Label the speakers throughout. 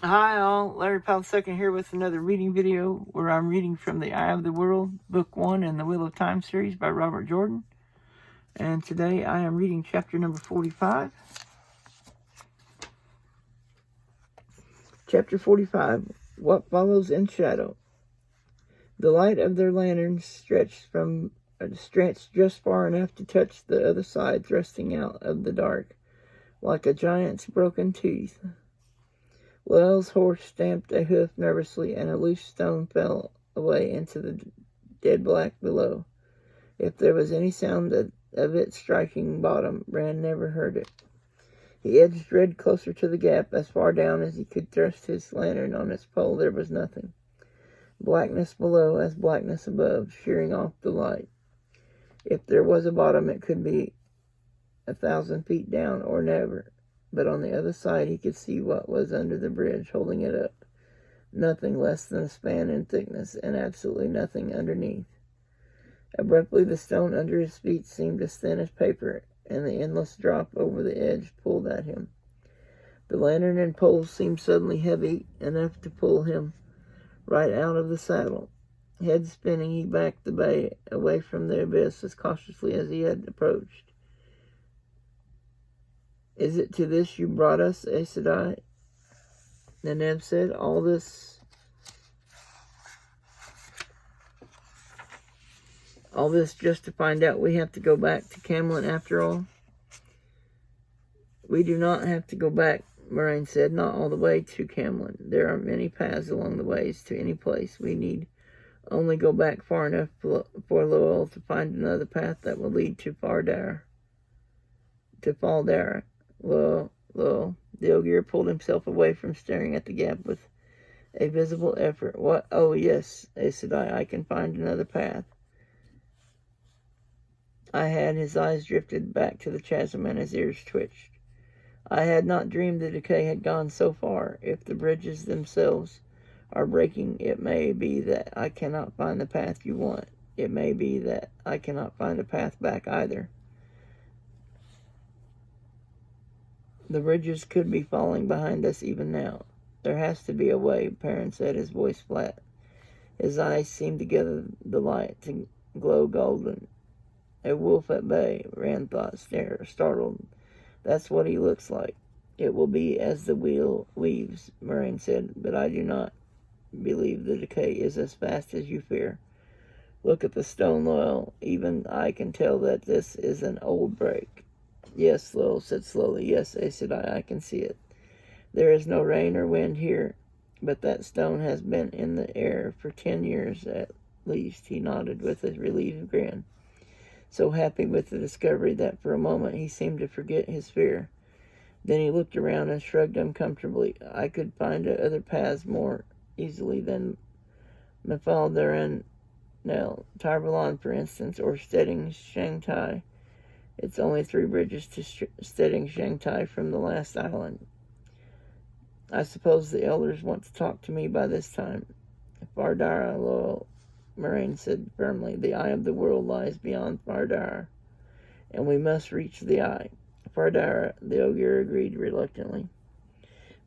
Speaker 1: Hi all, Larry Powell II here with another reading video where I'm reading from The Eye of the World, Book 1 in the Wheel of Time series by Robert Jordan. And today I am reading chapter number 45. Chapter 45, What Follows in Shadow. The light of their lanterns stretched just far enough to touch the other side, thrusting out of the dark, like a giant's broken teeth. Lowell's horse stamped a hoof nervously, and a loose stone fell away into the dead black below. If there was any sound of it striking bottom, Rand never heard it. He edged Red closer to the gap. As far down as he could thrust his lantern on its pole, there was nothing. Blackness below as blackness above, shearing off the light. If there was a bottom, it could be 1,000 feet down or never. But on the other side he could see what was under the bridge, holding it up. Nothing less than a span in thickness, and absolutely nothing underneath. Abruptly the stone under his feet seemed as thin as paper, and the endless drop over the edge pulled at him. The lantern and pole seemed suddenly heavy enough to pull him right out of the saddle. Head spinning, he backed the bay away from the abyss as cautiously as he had approached. "Is it to this you brought us, Aes Sedai?" Neneb said. All this just to find out we have to go back to Camelot after all?" "We do not have to go back," Moraine said. "Not all the way to Camelot. There are many paths along the ways to any place. We need only go back far enough for Lowell to find another path that will lead to Faldara. Lowell. The Ogier pulled himself away from staring at the gap with a visible effort. "What? Oh, yes, Aes Sedai, I can find another path." His eyes drifted back to the chasm and his ears twitched. "I had not dreamed the decay had gone so far. If the bridges themselves are breaking, it may be that I cannot find the path you want. It may be that I cannot find a path back either. The bridges could be falling behind us even now. There has to be a way," Perrin said, his voice flat. His eyes seemed to gather the light to glow golden. "A wolf at bay," Rand thought, startled. "That's what he looks like." "It will be as the wheel weaves," Moraine said, "but I do not believe the decay is as fast as you fear. Look at the stone, Lowell. Even I can tell that this is an old break." "Yes," Lowell said slowly. "Yes, Aes Sedai, I can see it. There is no rain or wind here, but that stone has been in the air for 10 years at least." He nodded with a relieved grin, so happy with the discovery that for a moment he seemed to forget his fear. Then he looked around and shrugged uncomfortably. "I could find other paths more easily than Mafaldaran, Tarvalon, for instance, or Stedding Shangtai. It's only 3 bridges to Stedding Shangtai from the last island. I suppose the elders want to talk to me by this time." "Faldara," Lowell, Moraine said firmly. "The eye of the world lies beyond Faldara, and we must reach the eye." "Faldara," the Ogier agreed reluctantly.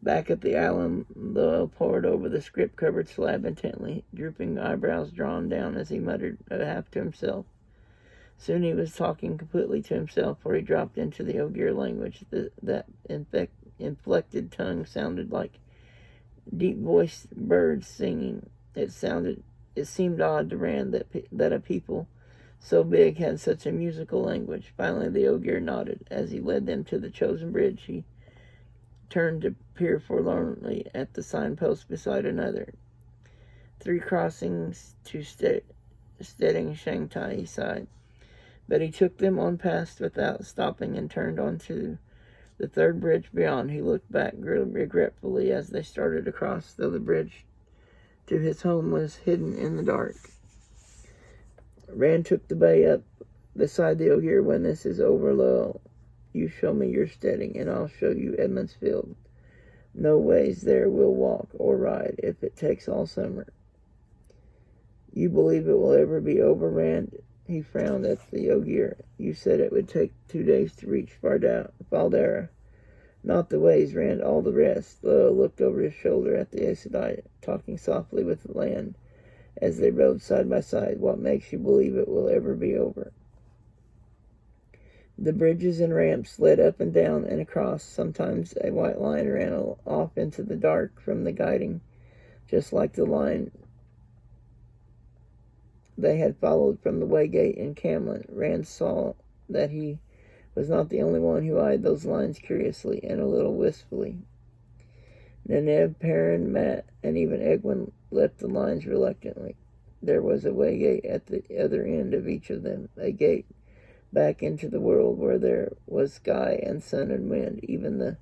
Speaker 1: Back at the island, Lowell pored over the script-covered slab intently, drooping eyebrows drawn down as he muttered half to himself. Soon he was talking completely to himself, for he dropped into the Ogier language. That inflected tongue sounded like deep-voiced birds singing. It seemed odd to Rand that a people so big had such a musical language. Finally the Ogier nodded. As he led them to the chosen bridge, he turned to peer forlornly at the signpost beside another. 3 crossings to Stedding Shangtai, he sighed. But he took them on past without stopping and turned onto the 3rd bridge beyond. He looked back regretfully as they started across, though the bridge to his home was hidden in the dark. Rand took the bay up beside the Ogier. "When this is over, Lowell, you show me your Stedding, and I'll show you Edmundsfield. No ways there we'll walk or ride if it takes all summer." "You believe it will ever be over, Rand?" He frowned at the Ogier. "You said it would take 2 days to reach Faldara. Not the ways, Rand, all the rest. Lowe looked over his shoulder at the Aes Sedai, talking softly with the land as they rode side by side. What makes you believe it will ever be over? The bridges and ramps led up and down and across. Sometimes a white line ran off into the dark from the guiding, just like the line they had followed from the Waygate in Camlin. Rand saw that he was not the only one who eyed those lines curiously and a little wistfully. Neneb, Perrin, Mat, and even Egwin left the lines reluctantly. There was a Waygate at the other end of each of them, a gate back into the world where there was sky and sun and wind. Even the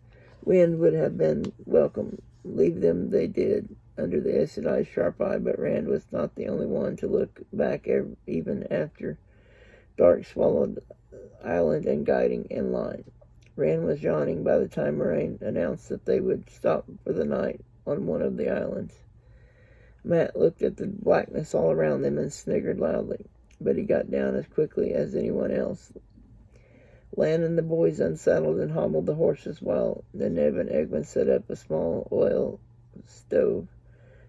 Speaker 1: wind would have been welcome. Leave them they did, under the Aes Sedai's sharp eye, but Rand was not the only one to look back even after dark swallowed island and guiding in line. Rand was yawning by the time Moraine announced that they would stop for the night on one of the islands. Mat looked at the blackness all around them and sniggered loudly, but he got down as quickly as anyone else. Lan and the boys unsaddled and hobbled the horses while Neneb and Egwin set up a small oil stove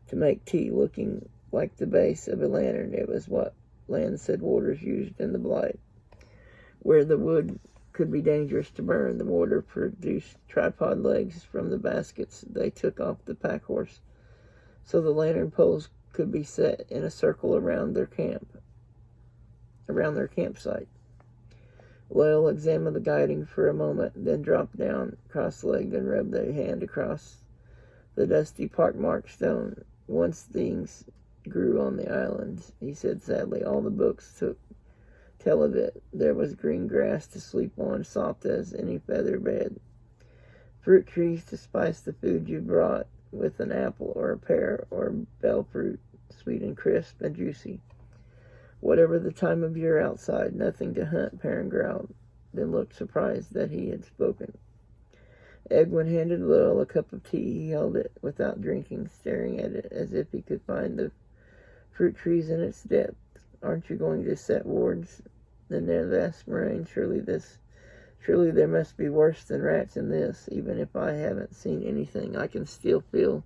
Speaker 1: to make tea, looking like the base of a lantern. It was what Lan said warders used in the Blight, where the wood could be dangerous to burn. The warder produced tripod legs from the baskets they took off the pack horse, so the lantern poles could be set in a circle around their campsite. Loyal examined the guiding for a moment, then dropped down cross-legged and rubbed a hand across the dusty pockmarked stone. Once things grew on the island, he said sadly. All the books tell of it. There was green grass to sleep on, soft as any feather bed. Fruit trees to spice the food you brought, with an apple or a pear or bell fruit, sweet and crisp and juicy. Whatever the time of year outside, nothing to hunt, Perrin growled, then looked surprised that he had spoken. Egwin handed Lil a cup of tea. He held it without drinking, staring at it as if he could find the fruit trees in its depths. Aren't you going to set wards? The Nev asked Moraine. Surely there must be worse than rats in this. Even if I haven't seen anything, I can still feel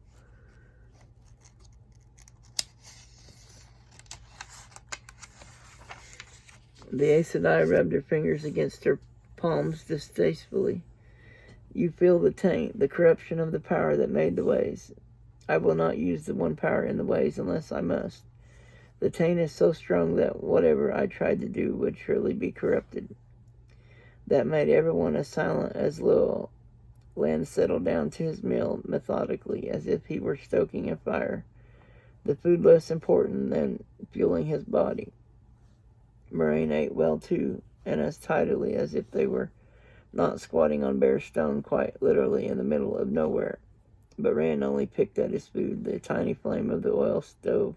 Speaker 1: the Aes Sedai rubbed her fingers against her palms distastefully. You feel the taint, the corruption of the power that made the ways. I will not use the one power in the ways unless I must. The taint is so strong that whatever I tried to do would surely be corrupted. That made everyone as silent as Lowell. Lan settled down to his meal methodically, as if he were stoking a fire, the food less important than fueling his body. Moraine ate well too, and as tidily as if they were not squatting on bare stone, quite literally in the middle of nowhere. But Rand only picked at his food. The tiny flame of the oil stove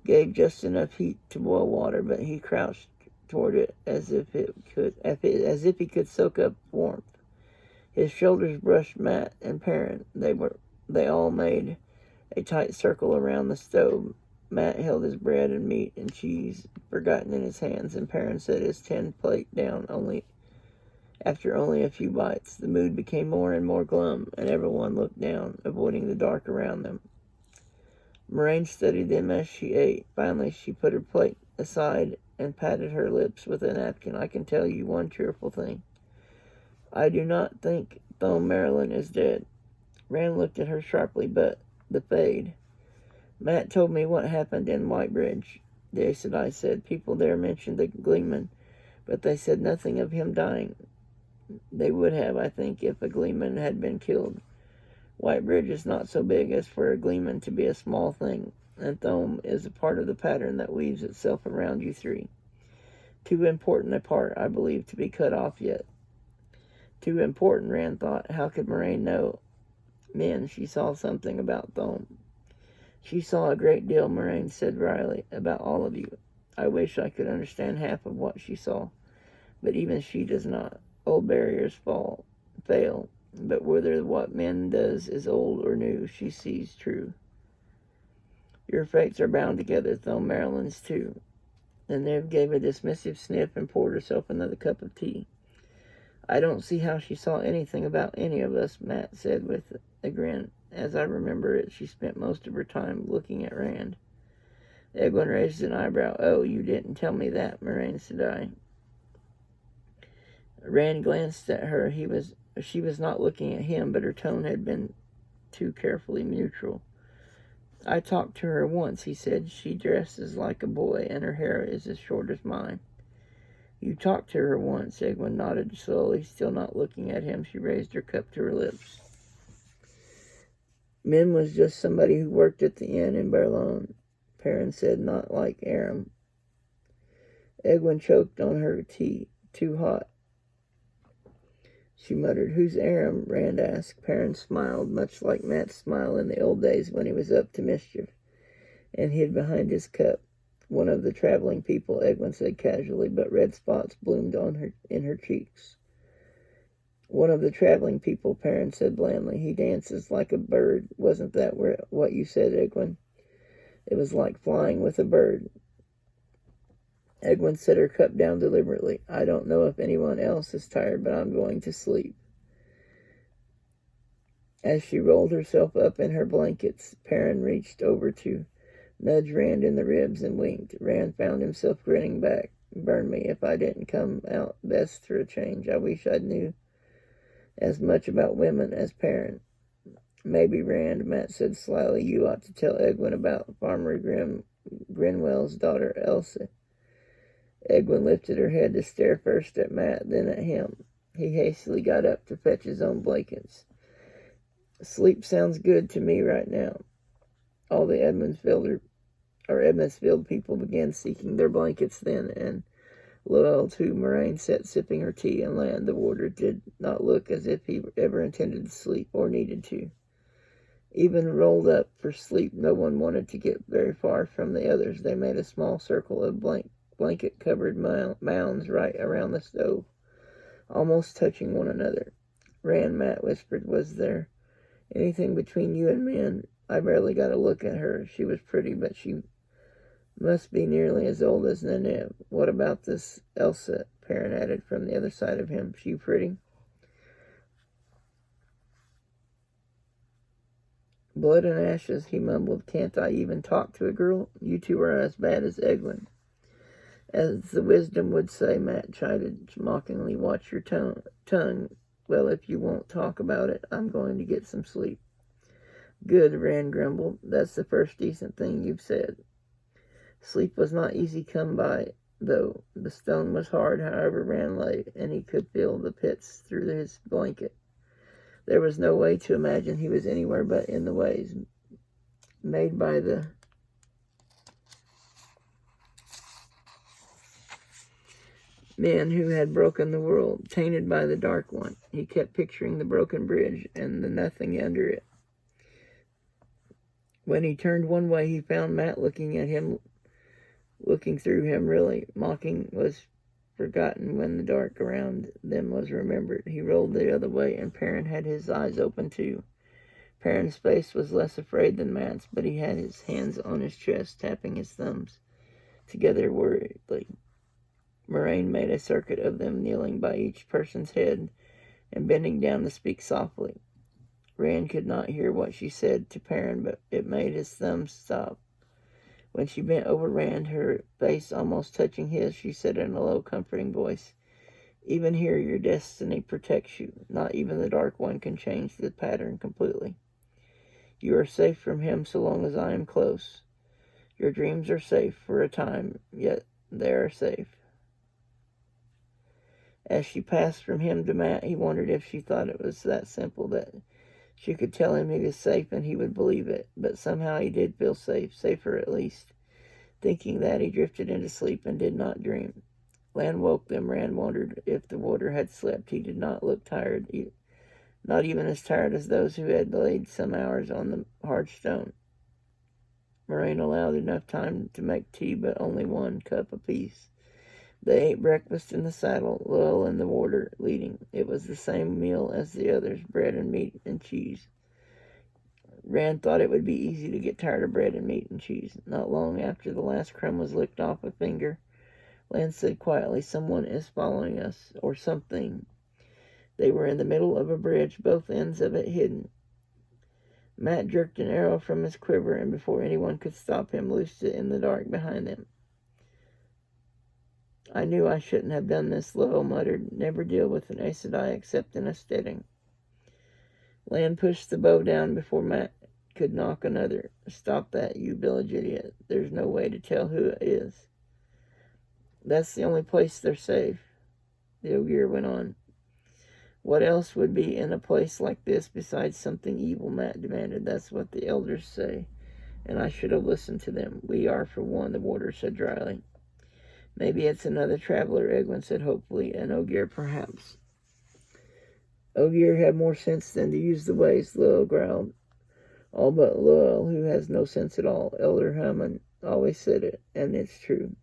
Speaker 1: gave just enough heat to boil water, but he crouched toward it as if he could soak up warmth. His shoulders brushed Mat and Perrin. They all made a tight circle around the stove. Mat held his bread and meat and cheese forgotten in his hands, and Perrin set his tin plate down after only a few bites. The mood became more and more glum, and everyone looked down, avoiding the dark around them. Moraine studied them as she ate. Finally, she put her plate aside and patted her lips with a napkin. I can tell you one cheerful thing. I do not think Thome Marilyn is dead. Rand looked at her sharply, but the fade. Mat told me what happened in Whitebridge, the Aes Sedai said. People there mentioned the Gleeman, but they said nothing of him dying. They would have, I think, if a Gleeman had been killed. Whitebridge is not so big as for a Gleeman to be a small thing, and Thome is a part of the pattern that weaves itself around you three. Too important a part, I believe, to be cut off yet. Too important, Rand thought. How could Moraine know? Men, she saw something about Thome. She saw a great deal, Moraine said wryly, about all of you. I wish I could understand half of what she saw, but even she does not. Old barriers fail, but whether what men does is old or new, she sees true. Your fates are bound together, Thome Marilyn's too. And Nev gave a dismissive sniff and poured herself another cup of tea. I don't see how she saw anything about any of us, Matt said with a grin. As I remember it, she spent most of her time looking at Rand. Edwin raised an eyebrow. Oh, you didn't tell me that, Moraine said. Rand glanced at her. She was not looking at him, but her tone had been too carefully neutral. I talked to her once, he said. She dresses like a boy, and her hair is as short as mine. You talked to her once, Egwin nodded slowly, still not looking at him. She raised her cup to her lips. Min was just somebody who worked at the inn in Berlin, Perrin said, not like Aram. Egwin choked on her tea. Too hot. She muttered. Who's Aram? Rand asked. Perrin smiled, much like Matt's smile in the old days when he was up to mischief, and hid behind his cup. One of the traveling people, Egwin said casually, but red spots bloomed in her cheeks. One of the traveling people, Perrin said blandly. He dances like a bird. Wasn't that what you said, Egwin? It was like flying with a bird. Egwin set her cup down deliberately. I don't know if anyone else is tired, but I'm going to sleep. As she rolled herself up in her blankets, Perrin reached over to nudge Rand in the ribs and winked. Rand found himself grinning back. Burn me if I didn't come out best for a change. I wish I knew as much about women as Perrin. Maybe, Rand, Matt said slyly, you ought to tell Egwin about Farmer Grinwell's daughter, Elsa. Egwin lifted her head to stare first at Matt, then at him. He hastily got up to fetch his own blankets. Sleep sounds good to me right now. All the Edmondsfield people began seeking their blankets then, and Lowell, too. Moraine sat sipping her tea, and Land, the warder, did not look as if he ever intended to sleep or needed to. Even rolled up for sleep, no one wanted to get very far from the others. They made a small circle of blanket-covered mounds right around the stove, almost touching one another. Rand, Matt whispered, was there anything between you and Min? I barely got a look at her. She was pretty, but she must be nearly as old as Neneb. What about this Elsa? Perrin added from the other side of him. She pretty? Blood and ashes, he mumbled. Can't I even talk to a girl? You two are as bad as Egwin. As the wisdom would say, Matt chided mockingly. Watch your tongue. Well, if you won't talk about it, I'm going to get some sleep. Good, Rand grumbled. That's the first decent thing you've said. Sleep was not easy come by, though. The stone was hard, however Rand lay, and he could feel the pits through his blanket. There was no way to imagine he was anywhere but in the ways made by the men who had broken the world, tainted by the Dark One. He kept picturing the broken bridge and the nothing under it. When he turned one way, he found Matt looking through him, really. Mocking was forgotten when the dark around them was remembered. He rolled the other way, and Perrin had his eyes open too. Perrin's face was less afraid than Matt's, but he had his hands on his chest, tapping his thumbs together worriedly. Moraine made a circuit of them, kneeling by each person's head and bending down to speak softly. Rand could not hear what she said to Perrin, but it made his thumbs stop. When she bent over Rand, her face almost touching his, she said in a low, comforting voice, even here your destiny protects you. Not even the Dark One can change the pattern completely. You are safe from him so long as I am close. Your dreams are safe for a time, yet they are safe. As she passed from him to Matt, he wondered if she thought it was that simple, that she could tell him he was safe and he would believe it. But somehow he did feel safe, safer at least. Thinking that, he drifted into sleep and did not dream. Land woke them. Rand wondered if the warder had slept. He did not look tired, not even as tired as those who had laid some hours on the hard stone. Moraine allowed enough time to make tea, but only 1 cup apiece. They ate breakfast in the saddle, Lowell and the warder leading. It was the same meal as the others, bread and meat and cheese. Rand thought it would be easy to get tired of bread and meat and cheese. Not long after the last crumb was licked off a finger, Land said quietly, someone is following us, or something. They were in the middle of a bridge, both ends of it hidden. Matt jerked an arrow from his quiver, and before anyone could stop him, loosed it in the dark behind them. I knew I shouldn't have done this, Lowell muttered. Never deal with an Aes Sedai except in a steading. Lan pushed the bow down before Matt could knock another. Stop that, you village idiot. There's no way to tell who it is. That's the only place they're safe, the Ogier went on. What else would be in a place like this besides something evil, Matt demanded. That's what the elders say, and I should have listened to them. We are, for one, the warder said dryly. Maybe it's another traveler, Egwin said hopefully. An Ogier, perhaps. Ogier had more sense than to use the ways, Lowell growled. All but Lowell, who has no sense at all. Elder Hammond always said it, and it's true.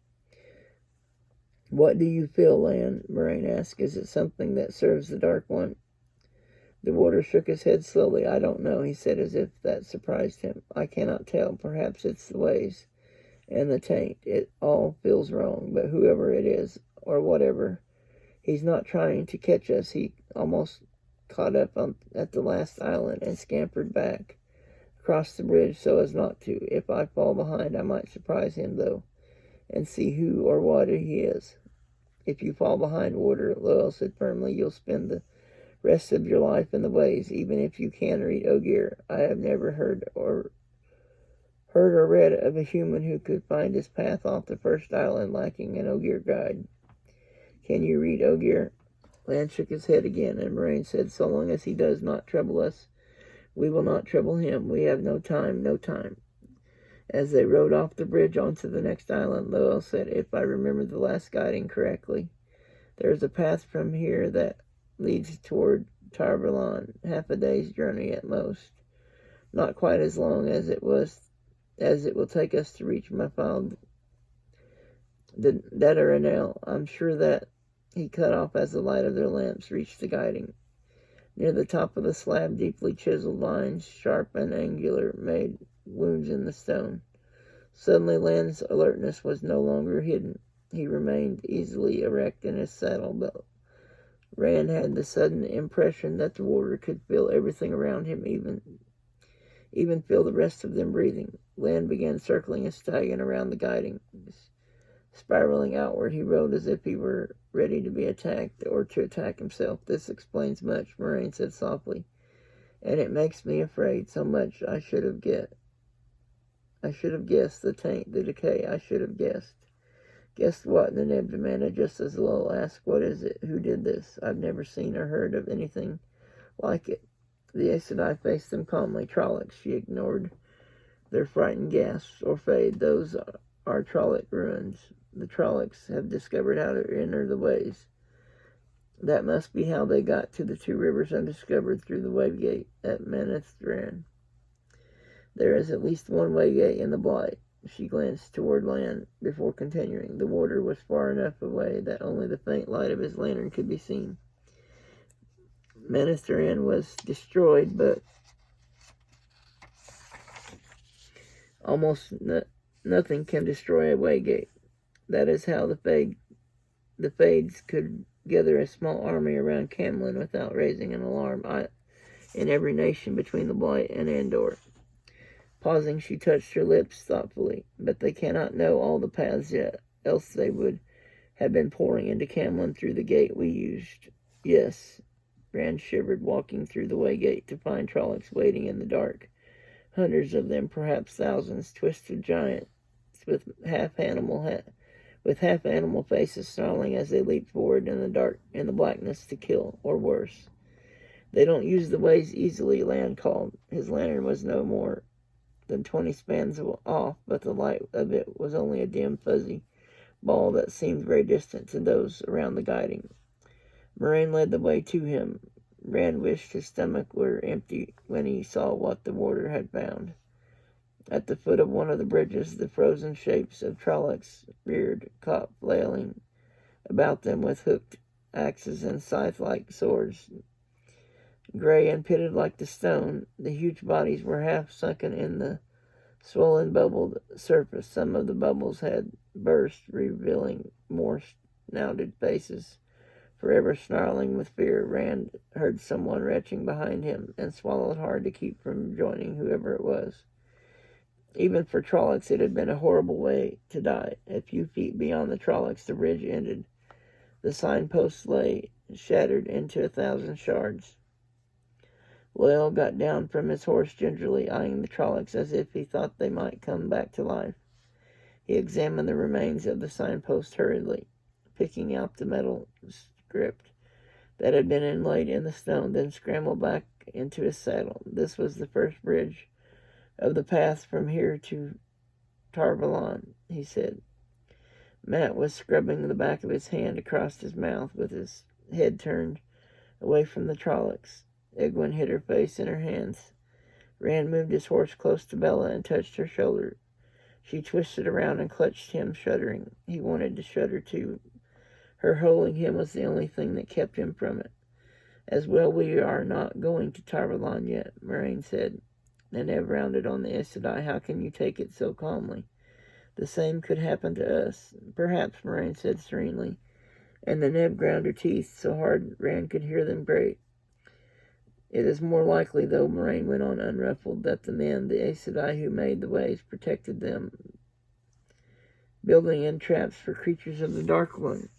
Speaker 1: What do you feel, Lan? Moraine asked. Is it something that serves the Dark One? The warder shook his head slowly. I don't know, he said, as if that surprised him. I cannot tell. Perhaps it's the ways and the taint. It all feels wrong, but whoever it is, or whatever, he's not trying to catch us. He almost caught up at the last island and scampered back across the bridge so as not to. If I fall behind, I might surprise him, though, and see who or what he is. If you fall behind, warder, Lowell said firmly, you'll spend the rest of your life in the ways, even if you can read Ogier. I have never heard or read of a human who could find his path off the first island lacking an Ogier guide. Can you read Ogier? Lan shook his head again, and Moraine said, so long as he does not trouble us, we will not trouble him. We have no time, no time. As they rode off the bridge onto the next island, Lowell said, if I remember the last guiding correctly, there is a path from here that leads toward Tarvalon, half a day's journey at most. Not quite as long as it will take us to reach Mafald Dadaranel. I'm sure that he cut off as the light of their lamps reached the guiding. Near the top of the slab, deeply chiseled lines, sharp and angular, made wounds in the stone. Suddenly, Lan's alertness was no longer hidden. He remained easily erect in his saddle, but Rand had the sudden impression that the warder could feel everything around him, even feel the rest of them breathing. Lan began circling his stallion around the guiding. Spiraling outward, he rode as if he were ready to be attacked or to attack himself. This explains much, Moraine said softly, and it makes me afraid so much. I should have guessed the taint, the decay. I should have guessed. Guessed what? The Neb demanded, just as Lowell asked, what is it? Who did this? I've never seen or heard of anything like it. The Aes Sedai faced them calmly. Trollocs, she ignored their frightened gasps or fade. Those are Trolloc ruins. The Trollocs have discovered how to enter the ways. That must be how they got to the two rivers undiscovered through the wave gate at Manethran. There is at least one way gate in the Blight. She glanced toward Lan before continuing. The warder was far enough away that only the faint light of his lantern could be seen. Manethran was destroyed, but almost nothing can destroy a way gate. That is how the Fades could gather a small army around Camlin without raising an alarm in every nation between the Blight and Andor. Pausing, she touched her lips thoughtfully. But they cannot know all the paths yet, else they would have been pouring into Camlin through the gate we used. Yes, Rand shivered, walking through the way gate to find Trollocs waiting in the dark. Hundreds of them, perhaps thousands, twisted giants with half animal faces, snarling as they leaped forward in the blackness to kill, or worse. They don't use the ways easily, Lan called. His lantern was no more than 20 spans off, but the light of it was only a dim, fuzzy ball that seemed very distant to those around the guiding. Moraine led the way to him. Rand wished his stomach were empty when he saw what the warder had found. At the foot of one of the bridges, the frozen shapes of Trollocs reared, caught flailing about them with hooked axes and scythe-like swords. Gray and pitted like the stone, the huge bodies were half sunken in the swollen, bubbled surface. Some of the bubbles had burst, revealing more snouted faces, Forever snarling with fear, Rand heard someone retching behind him and swallowed hard to keep from joining whoever it was. Even for Trollocs, it had been a horrible way to die. A few feet beyond the Trollocs, the bridge ended. The signpost lay shattered into 1,000 shards. Loyal got down from his horse gingerly, eyeing the Trollocs as if he thought they might come back to life. He examined the remains of the signpost hurriedly, picking out the metal script that had been inlaid in the stone, then scrambled back into his saddle. This was the first bridge of the path from here to Tarvalon, he said. Matt was scrubbing the back of his hand across his mouth with his head turned away from the Trollocs. Egwene hid her face in her hands. Rand moved his horse close to Bella and touched her shoulder. She twisted around and clutched him, shuddering. He wanted to shudder too. Her holding him was the only thing that kept him from it. As well, we are not going to Tarvalon yet, Moraine said. Neneve rounded on the Aes Sedai. How can you take it so calmly? The same could happen to us. Perhaps, Moraine said serenely, and Neneve ground her teeth so hard Rand could hear them grate. It is more likely, though, Moraine went on unruffled, that the men, the Aes Sedai who made the ways, protected them, building in traps for creatures of the Dark One.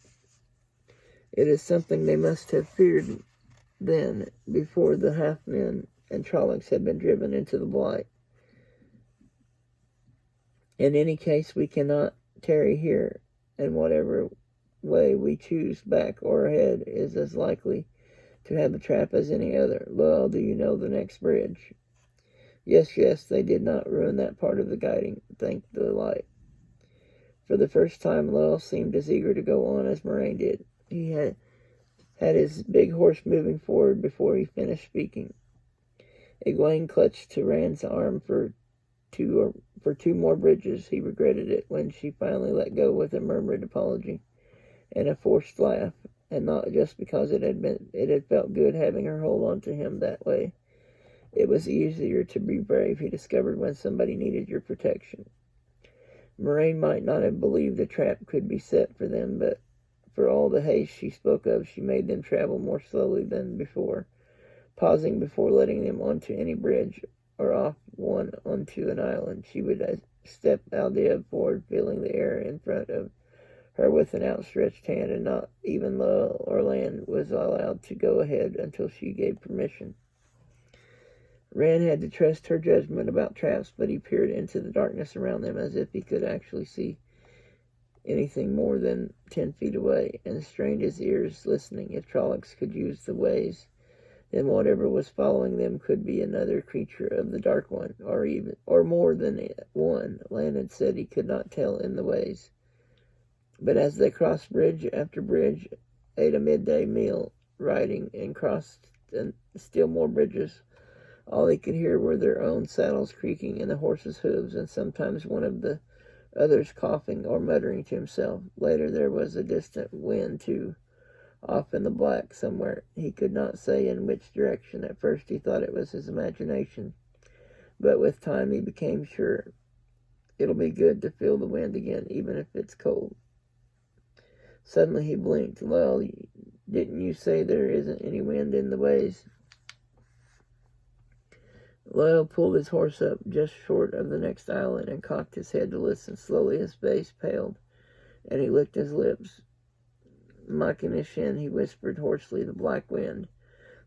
Speaker 1: It is something they must have feared then, before the half-men and Trollocs had been driven into the Blight. In any case, we cannot tarry here, and whatever way we choose, back or ahead, is as likely to have a trap as any other. Loyal, do you know the next bridge? Yes, they did not ruin that part of the guiding, thank the light. For the first time, Loyal seemed as eager to go on as Moraine did. He had his big horse moving forward before he finished speaking. Egwene clutched to Rand's arm for two more bridges. He regretted it when she finally let go with a murmured apology and a forced laugh, and not just because it had felt good having her hold on to him that way. It was easier to be brave, he discovered, when somebody needed your protection. Moraine might not have believed a trap could be set for them, but for all the haste she spoke of, she made them travel more slowly than before, pausing before letting them onto any bridge or off one onto an island. She would step Aldea forward, feeling the air in front of her with an outstretched hand, and not even Loyal or Land was allowed to go ahead until she gave permission. Rand had to trust her judgment about traps, but he peered into the darkness around them as if he could actually see anything more than 10 feet away, and strained his ears listening. If Trollocs could use the ways, then whatever was following them could be another creature of the Dark One, or more than one. Lan had said he could not tell in the ways. But as they crossed bridge after bridge, ate a midday meal, riding, and crossed still more bridges, all he could hear were their own saddles creaking and the horses' hooves, and sometimes one of the others coughing or muttering to himself. Later there was a distant wind, too, off in the black somewhere. He could not say in which direction. At first he thought it was his imagination, but with time he became sure. It'll be good to feel the wind again, even if it's cold. Suddenly he blinked. Well, didn't you say there isn't any wind in the ways? Loyal pulled his horse up just short of the next island and cocked his head to listen. Slowly his face paled, and he licked his lips. Makinishin, he whispered hoarsely, the black wind.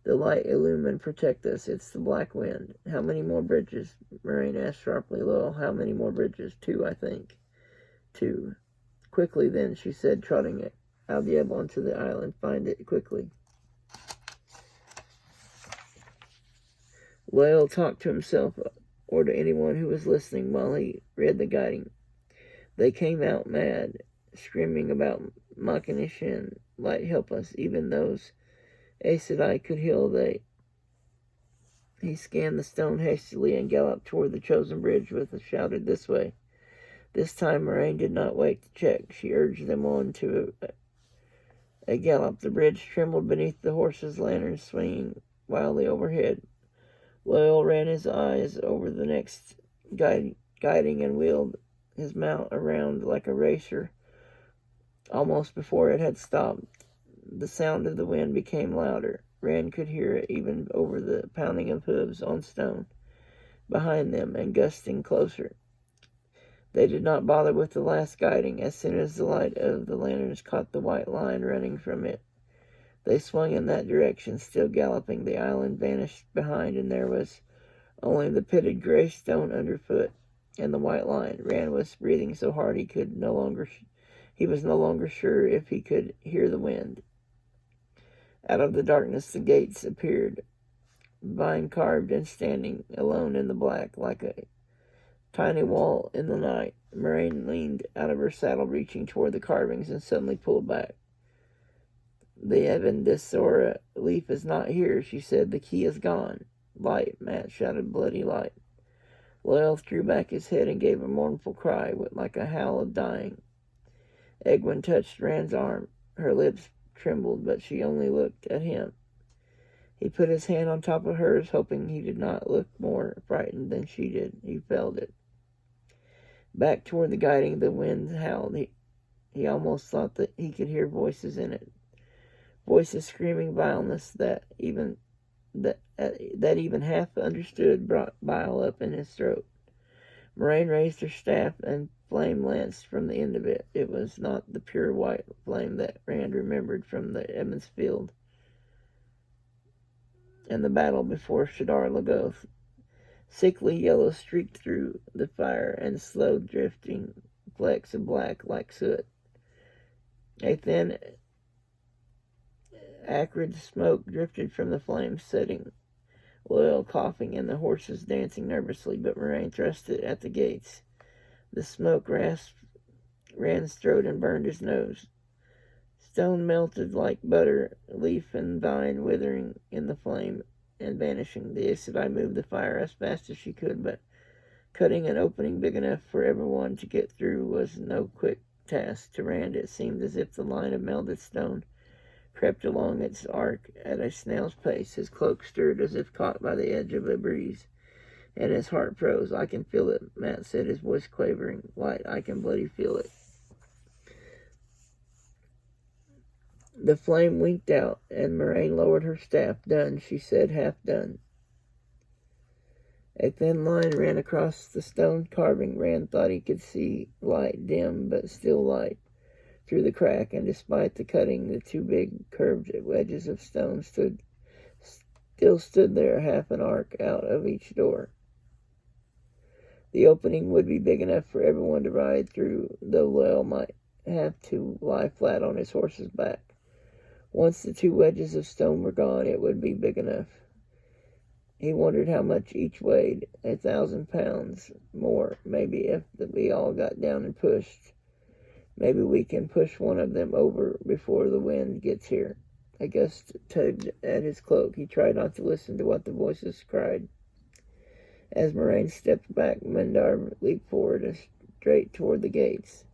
Speaker 1: The light illumined, protect us. It's the black wind. How many more bridges? Moraine asked sharply. Loyal, how many more bridges? 2, I think. 2. Quickly then, she said, trotting it Aldieb onto the island. Find it quickly. Loyal talked to himself or to anyone who was listening while he read the guiding. They came out mad, screaming about Makinishin. Light help us. Even those Aes Sedai could heal. He scanned the stone hastily and galloped toward the chosen bridge with a shouted, this way. This time Moraine did not wait to check. She urged them on to a gallop. The bridge trembled beneath the horses' lanterns swinging wildly overhead. Loyal ran his eyes over the next guiding and wheeled his mount around like a racer almost before it had stopped. The sound of the wind became louder. Rand could hear it even over the pounding of hooves on stone behind them, and gusting closer. They did not bother with the last guiding. As soon as the light of the lanterns caught the white line running from it, they swung in that direction, still galloping. The island vanished behind, and there was only the pitted gray stone underfoot and the white line. Rand was breathing so hard he was no longer sure if he could hear the wind. Out of the darkness the gates appeared, vine-carved and standing alone in the black like a tiny wall in the night. Moraine leaned out of her saddle, reaching toward the carvings, and suddenly pulled back. "The Evandisora leaf is not here," she said. "The key is gone." "Light!" Matt shouted. "Bloody light!" Loyal threw back his head and gave a mournful cry, like a howl of dying. Egwene touched Rand's arm. Her lips trembled, but she only looked at him. He put his hand on top of hers, hoping he did not look more frightened than she did. He felt it. Back toward the guiding, the wind howled. He almost thought that he could hear voices in it. Voices screaming vileness that even half understood brought bile up in his throat. Moraine raised her staff, and flame lanced from the end of it. It was not the pure white flame that Rand remembered from the Emmons Field and the battle before Shadar Logoth. Sickly yellow streaked through the fire, and slow drifting flecks of black like soot. A thin, acrid smoke drifted from the flames, setting. Loyal coughing and the horses dancing nervously, but Moraine thrust it at the gates. The smoke rasped Rand's throat and burned his nose. Stone melted like butter, leaf and vine withering in the flame and vanishing. The Aes Sedai moved the fire as fast as she could, but cutting an opening big enough for everyone to get through was no quick task. To Rand it seemed as if the line of melted stone crept along its arc at a snail's pace. His cloak stirred as if caught by the edge of a breeze, and his heart froze. "I can feel it," Matt said, his voice quavering. "Light, I can bloody feel it." The flame winked out, and Moraine lowered her staff. "Done," she said, "half done." A thin line ran across the stone carving. Rand thought he could see light, dim but still light, through the crack, and despite the cutting, the two big curved wedges of stone still stood there, half an arc out of each door. The opening would be big enough for everyone to ride through, though Loyal might have to lie flat on his horse's back. Once the two wedges of stone were gone, it would be big enough. He wondered how much each weighed. 1,000 pounds more, maybe, if we all got down and pushed. "Maybe we can push one of them over before the wind gets here." A gust tugged at his cloak. He tried not to listen to what the voices cried. As Moraine stepped back, Mendar leaped forward and straight toward the gates.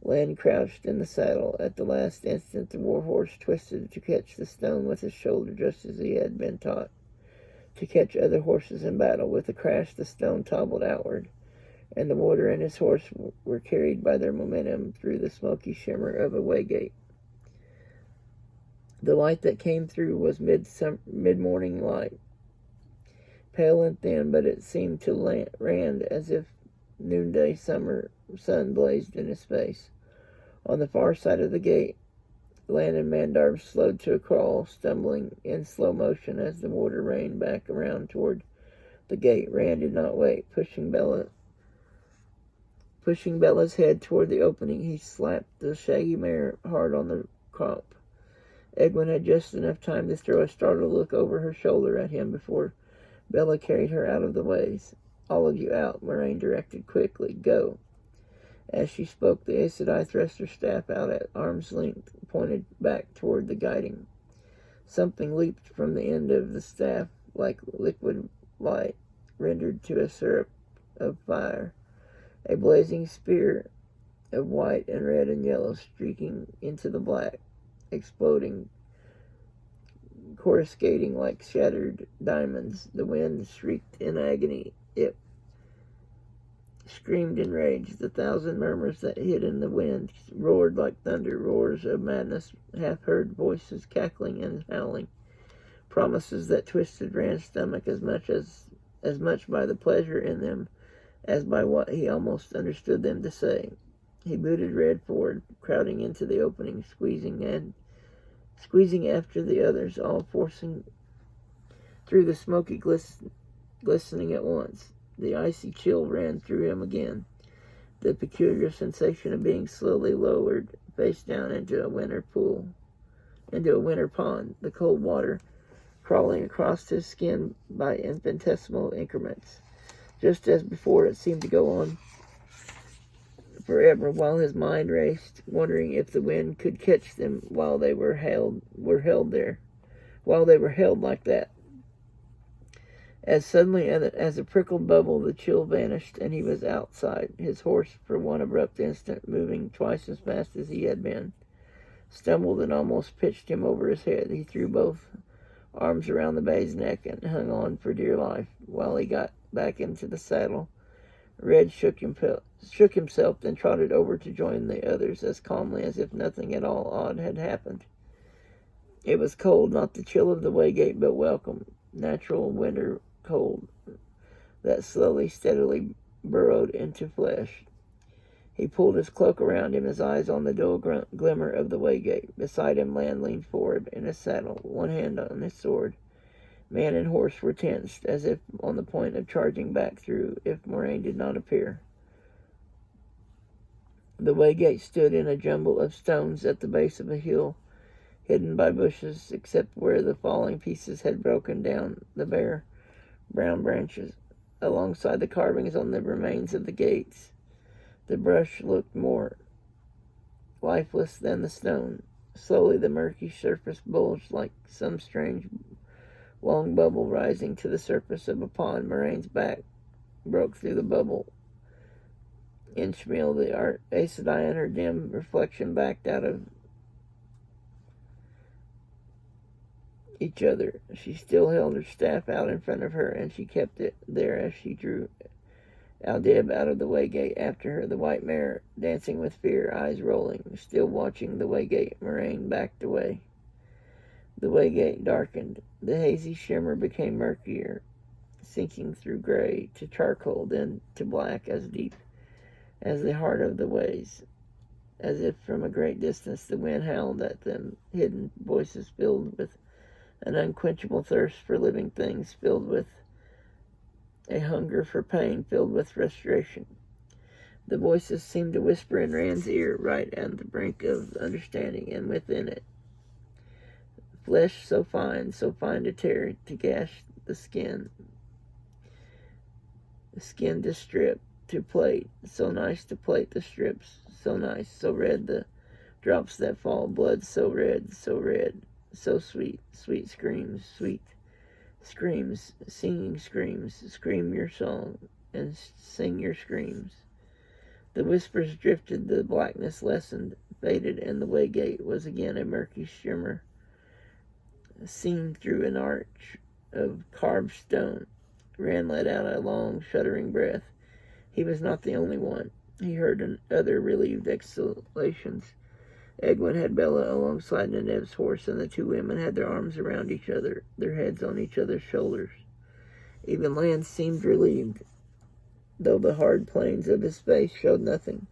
Speaker 1: Lan crouched in the saddle. At the last instant, the warhorse twisted to catch the stone with his shoulder, just as he had been taught to catch other horses in battle. With a crash, the stone toppled outward, and the warder and his horse were carried by their momentum through the smoky shimmer of a waygate. The light that came through was mid-morning light, pale and thin, but it seemed to Rand as if noonday summer sun blazed in his face. On the far side of the gate, Lan and Mandar slowed to a crawl, stumbling in slow motion as the warder reined back around toward the gate. Rand did not wait. Pushing Bella's head toward the opening, he slapped the shaggy mare hard on the crop. Egwene had just enough time to throw a startled look over her shoulder at him before Bella carried her out of the ways. "All of you out," Moraine directed quickly. "Go." As she spoke, the Aes Sedai thrust her staff out at arm's length, pointed back toward the guiding. Something leaped from the end of the staff like liquid light rendered to a syrup of fire. A blazing spear of white and red and yellow streaking into the black, exploding, coruscating like shattered diamonds. The wind shrieked in agony. It screamed in rage. The thousand murmurs that hid in the wind roared like thunder, roars of madness, half-heard voices cackling and howling, promises that twisted Rand's stomach as much by the pleasure in them as by what he almost understood them to say. He booted Red forward, crowding into the opening, squeezing after the others, all forcing through the smoky glistening at once. The icy chill ran through him again, the peculiar sensation of being slowly lowered face down into a winter pond, the cold water crawling across his skin by infinitesimal increments. Just as before, it seemed to go on forever, while his mind raced, wondering if the wind could catch them while they were held like that. As suddenly as a prickled bubble, the chill vanished, and he was outside. His horse, for one abrupt instant, moving twice as fast as he had been, stumbled and almost pitched him over his head. He threw both arms around the bay's neck and hung on for dear life. While he got back into the saddle, Red shook himself, then trotted over to join the others as calmly as if nothing at all odd had happened. It was cold, not the chill of the waygate, but welcome, natural winter cold that slowly, steadily burrowed into flesh. He pulled his cloak around him, his eyes on the dull glimmer of the waygate. Beside him, Land leaned forward in his saddle, one hand on his sword. Man and horse were tensed, as if on the point of charging back through if Moraine did not appear. The waygate stood in a jumble of stones at the base of a hill, hidden by bushes, except where the falling pieces had broken down the bare brown branches. Alongside the carvings on the remains of the gates, the brush looked more lifeless than the stone. Slowly the murky surface bulged like some strange long bubble rising to the surface of a pond. Moraine's back broke through the bubble. Inchmeal, the Aes Sedai, and her dim reflection backed out of each other. She still held her staff out in front of her, and she kept it there as she drew Aldib out of the waygate after her, the white mare dancing with fear, eyes rolling. Still watching the waygate, Moraine backed away. The waygate darkened. The hazy shimmer became murkier, sinking through gray to charcoal, then to black as deep as the heart of the ways. As if from a great distance the wind howled at them, hidden voices filled with an unquenchable thirst for living things, filled with a hunger for pain, filled with frustration. The voices seemed to whisper in Rand's ear, right at the brink of understanding, and within it, flesh so fine to tear, to gash the skin to strip, to plate, so nice to plate the strips, so nice, so red the drops that fall, blood so red, so sweet, sweet screams, singing screams, scream your song, and sing your screams. The whispers drifted, the blackness lessened, faded, and the waygate was again a murky shimmer, seen through an arch of carved stone. Rand let out a long, shuddering breath. He was not the only one. He heard other relieved exhalations. Egwene had Bella alongside Nenev's horse, and the two women had their arms around each other, their heads on each other's shoulders. Even Land seemed relieved, though the hard planes of his face showed nothing.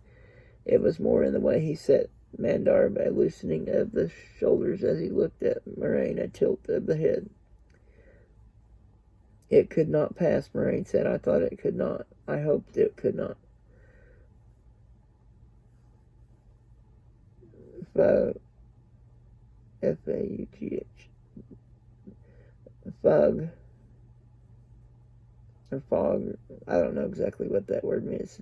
Speaker 1: It was more in the way he set Mandarb, a loosening of the shoulders as he looked at Moraine, a tilt of the head. It could not pass, Moraine said. I thought it could not. I hoped it could not. F-A-U-G-H. Fog. Or fog. I don't know exactly what that word means.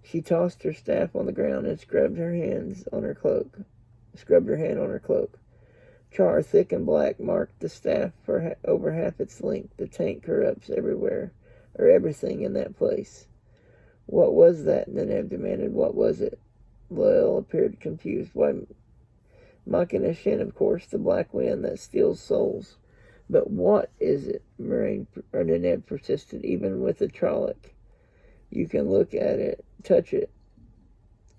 Speaker 1: She tossed her staff on the ground and scrubbed her hand on her cloak. Char, thick and black, marked the staff for over half its length. The taint corrupts everywhere, or everything in that place. What was that? Nenev demanded. What was it? Loel appeared confused. Why, Machineshin, of course, the black wind that steals souls. But what is it? Nenev persisted, even with the Trolloc. You can look at it, touch it,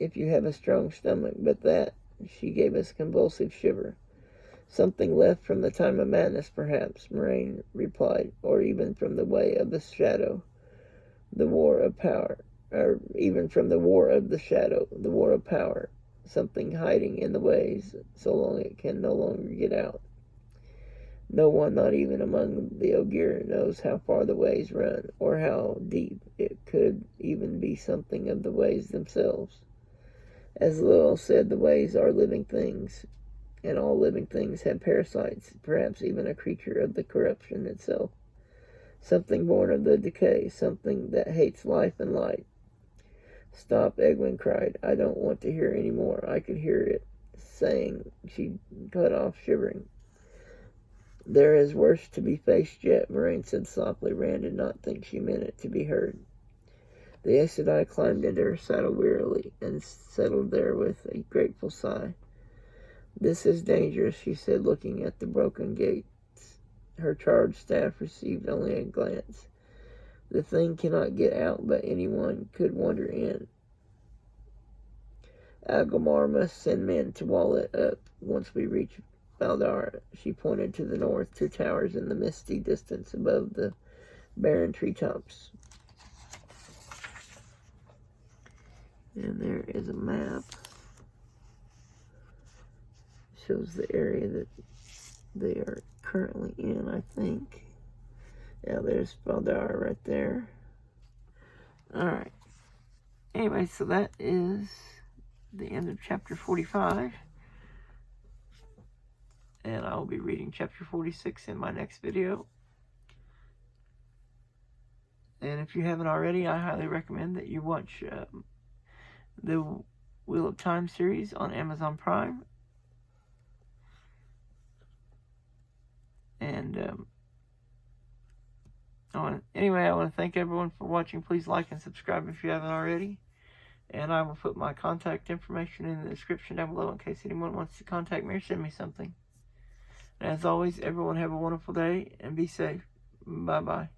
Speaker 1: if you have a strong stomach, but that, she gave us a convulsive shiver. Something left from the time of madness, perhaps, Moraine replied, or even from the way of the shadow, the war of power, or even from the war of the shadow, the war of power, something hiding in the ways, so long it can no longer get out. No one, not even among the Ogier, knows how far the ways run, or how deep. It could even be something of the ways themselves. As Lowell said, the ways are living things, and all living things have parasites, perhaps even a creature of the corruption itself. Something born of the decay, something that hates life and light. Stop, Egwin cried. I don't want to hear any more. I could hear it saying. She cut off, shivering. There is worse to be faced yet, Moraine said softly. Rand did not think she meant it to be heard. The Aes Sedai climbed into her saddle wearily and settled there with a grateful sigh. This is dangerous, she said, looking at the broken gates. Her charged staff received only a glance. The thing cannot get out, but anyone could wander in. Agomar must send men to wall it up once we reach Valdara. She pointed to the north, to towers in the misty distance above the barren treetops. And there is a map. Shows the area that they are currently in, I think. Yeah, there's Valdara right there. Alright. Anyway, so that is the end of chapter 45. And I'll be reading chapter 46 in my next video. And if you haven't already, I highly recommend that you watch the Wheel of Time series on Amazon Prime. And I want to thank everyone for watching. Please like and subscribe if you haven't already. And I will put my contact information in the description down below in case anyone wants to contact me or send me something. And as always, everyone have a wonderful day and be safe. Bye-bye.